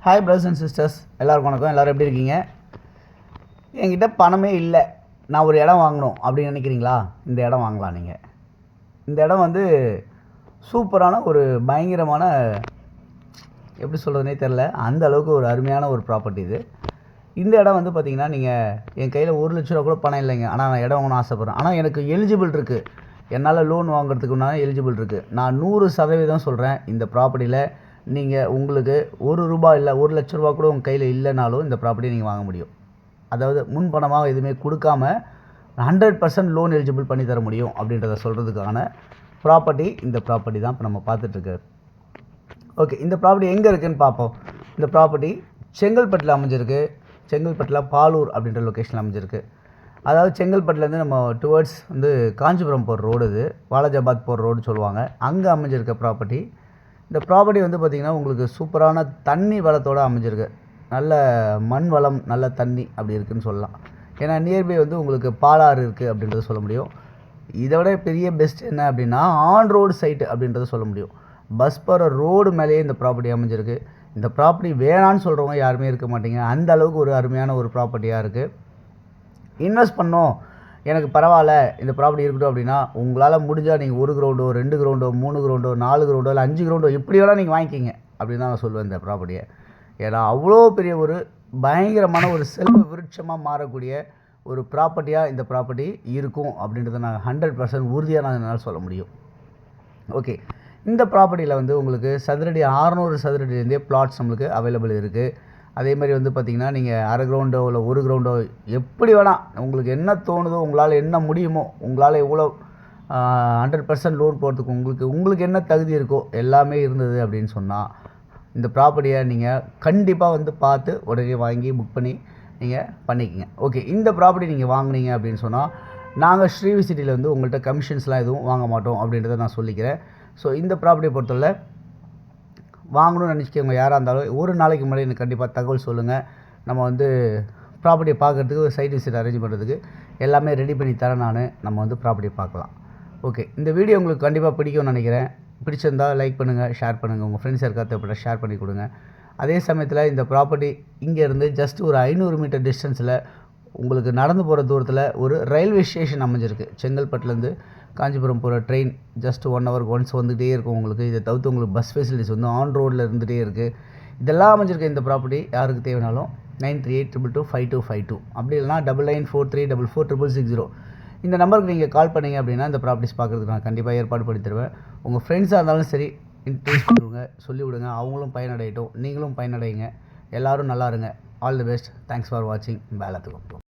Hi brothers and sisters, எல்லோருக்கும் வணக்கம். எல்லோரும் எப்படி இருக்கீங்க? என்கிட்ட பணமே இல்லை, நான் ஒரு இடம் வாங்கணும் அப்படின்னு நினைக்கிறீங்களா? இந்த இடம் வாங்கலாம். நீங்கள் இந்த இடம் வந்து சூப்பரான ஒரு பயங்கரமான, எப்படி சொல்கிறதுனே தெரில, அந்த அளவுக்கு ஒரு அருமையான ஒரு ப்ராப்பர்ட்டி இது. இந்த இடம் வந்து பார்த்திங்கன்னா, நீங்கள் என் கையில் 1 லட்ச ரூபா கூட பணம் இல்லைங்க, ஆனால் நான் இடம் வாங்கணும்னு ஆசைப்பட்றேன். ஆனால் எனக்கு எலிஜிபிள் இருக்குது, என்னால் லோன் வாங்குறதுக்கு நான் எலிஜிபிள் இருக்குது. நான் 100% சொல்கிறேன், இந்த ப்ராப்பர்ட்டியில் நீங்கள் உங்களுக்கு ₹1 இல்லை 1 லட்ச ரூபா கூட உங்கள் கையில் இல்லைனாலும் இந்த ப்ராப்பர்ட்டியை நீங்கள் வாங்க முடியும். அதாவது முன்பணமாக எதுவுமே கொடுக்காம 100% லோன் எலிஜிபிள் பண்ணி தர முடியும் அப்படின்றத சொல்கிறதுக்கான ப்ராப்பர்ட்டி இந்த ப்ராப்பர்ட்டி தான் இப்போ நம்ம பார்த்துட்ருக்கு. ஓகே, இந்த ப்ராப்பர்ட்டி எங்கே இருக்குதுன்னு பார்ப்போம். இந்த ப்ராப்பர்ட்டி செங்கல்பட்டில் அமைஞ்சிருக்கு. செங்கல்பட்டில் பாலூர் அப்படின்ற லொக்கேஷனில் அமைஞ்சிருக்கு. அதாவது செங்கல்பட்டுலேருந்து நம்ம டுவர்ட்ஸ் வந்து காஞ்சிபுரம் போகிற ரோடு, இது வாலாஜாபாத் போகிற ரோடு சொல்லுவாங்க, அங்கே அமைஞ்சிருக்க ப்ராப்பர்ட்டி. இந்த ப்ராப்பர்ட்டி வந்து பார்த்திங்கன்னா உங்களுக்கு சூப்பரான தண்ணி வளத்தோடு அமைஞ்சிருக்கு. நல்ல மண் வளம், நல்ல தண்ணி அப்படி இருக்குதுன்னு சொல்லலாம். ஏன்னா நியர்பை வந்து உங்களுக்கு பாலாறு இருக்குது அப்படின்றத சொல்ல முடியும். இதை விட பெரிய பெஸ்ட் என்ன அப்படின்னா ஆன் ரோடு சைட்டு அப்படின்றத சொல்ல முடியும். பஸ் போகிற ரோடு மேலேயே இந்த ப்ராப்பர்ட்டி அமைஞ்சிருக்கு. இந்த ப்ராப்பர்ட்டி வேணான்னு சொல்கிறவங்க யாருமே இருக்க மாட்டீங்க, அந்த அளவுக்கு ஒரு அருமையான ஒரு ப்ராப்பர்ட்டியாக இருக்குது. இன்வெஸ்ட் பண்ணோம், எனக்கு பரவாயில்ல இந்த ப்ராப்பர்ட்டி இருக்கட்டும் அப்படின்னா, உங்களால் முடிஞ்சால் நீங்கள் 1 கிரவுண்டோ 2 கிரவுண்டோ 3 கிரவுண்டோ 4 கிரவுண்டோ இல்லை 5 கிரவுண்டோ எப்படி வேணால் நீங்கள் வாங்கிக்கிங்க அப்படின்னு தான் நான் சொல்லுவேன் இந்த ப்ராப்பர்ட்டியை. ஏன்னா அவ்வளோ பெரிய ஒரு பயங்கரமான ஒரு செல்வ விருட்சமாக மாறக்கூடிய ஒரு ப்ராப்பர்ட்டியாக இந்த ப்ராப்பர்ட்டி இருக்கும் அப்படின்றத நான் 100% உறுதியாக நான் என்னால் சொல்ல முடியும். ஓகே, இந்த ப்ராப்பர்ட்டியில் வந்து உங்களுக்கு சதுரடி 600 சதுரடிலேருந்தே பிளாட்ஸ் நம்மளுக்கு அவைலபிள் இருக்குது. அதே மாதிரி வந்து பார்த்திங்கன்னா, நீங்கள் அரை கிரவுண்டோ இல்லை 1 கிரவுண்டோ எப்படி வேணால் உங்களுக்கு என்ன தோணுதோ, உங்களால் என்ன முடியுமோ, உங்களால் எவ்வளோ 100% லோன் போகிறதுக்கு உங்களுக்கு என்ன தகுதி இருக்கோ எல்லாமே இருந்தது அப்படின்னு சொன்னால், இந்த ப்ராப்பர்ட்டியை நீங்கள் கண்டிப்பாக வந்து பார்த்து உடனே வாங்கி புக் பண்ணி நீங்கள் பண்ணிக்கங்க. ஓகே, இந்த ப்ராப்பர்ட்டி நீங்கள் வாங்கினீங்க அப்படின்னு சொன்னால், நாங்கள் ஸ்ரீவிசிட்டியில் வந்து உங்கள்கிட்ட கமிஷன்ஸ்லாம் எதுவும் வாங்க மாட்டோம் அப்படின்றத நான் சொல்லிக்கிறேன். ஸோ இந்த ப்ராப்பர்ட்டியை பொறுத்தவரை வாங்கணும்னு நினச்சிக்கோங்க, யாராக இருந்தாலும் ஒரு நாளைக்கு முன்னாடி எனக்கு கண்டிப்பாக தகவல் சொல்லுங்கள். நம்ம வந்து ப்ராப்பர்ட்டியை பார்க்குறதுக்கு ஒரு சைட் விசிட் அரேஞ்ச் பண்ணுறதுக்கு எல்லாமே ரெடி பண்ணி தரேன் நான். நம்ம வந்து ப்ராப்பர்ட்டியை பார்க்கலாம். ஓகே, இந்த வீடியோ உங்களுக்கு கண்டிப்பாக பிடிக்கும்னு நினைக்கிறேன். பிடிச்சிருந்தால் லைக் பண்ணுங்கள், ஷேர் பண்ணுங்கள், உங்கள் ஃப்ரெண்ட்ஸ் யாருக்கா தேவைப்பட்ட ஷேர் பண்ணி கொடுங்க. அதே சமயத்தில் இந்த ப்ராப்பர்ட்டி இங்கேருந்து ஜஸ்ட் ஒரு 500 மீட்டர் டிஸ்டன்ஸில் உங்களுக்கு நடந்து போகிற தூரத்தில் ஒரு ரயில்வே ஸ்டேஷன் அமைஞ்சிருக்கு. செங்கல்பட்டுலேருந்து காஞ்சிபுரம் போகிற ட்ரெயின் ஜஸ்ட் 1 ஹவருக்கு ஒன்ஸ் வந்துகிட்டே இருக்கும் உங்களுக்கு. இதை தவிர்த்து உங்களுக்கு பஸ் ஃபெசிலிட்டிஸ் வந்து ஆன் ரோடில் இருந்துகிட்டே இருக்குது. இதெல்லாம் அமைஞ்சிருக்கு இந்த ப்ராப்பர்ட்டி. யாருக்கு தேவைனாலும் 9382225252 அப்படி இல்லைனா 9943444660 இந்த நம்பருக்கு நீங்கள் கால் பண்ணிங்க அப்படின்னா இந்த ப்ராப்பர்ட்டிஸ் பார்க்குறதுக்கு நான் கண்டிப்பாக ஏற்பாடு பண்ணி தருவேன். உங்கள் ஃப்ரெண்ட்ஸாக இருந்தாலும் சரி இன்ட்ரெஸ்ட் பண்ணுங்க, சொல்லிவிடுங்க, அவங்களும் பயனடையட்டும், நீங்களும் பயனடையுங்க. எல்லோரும் நல்லா இருங்க. All the best. Thanks for வாட்சிங். வேலத்துக்கும்.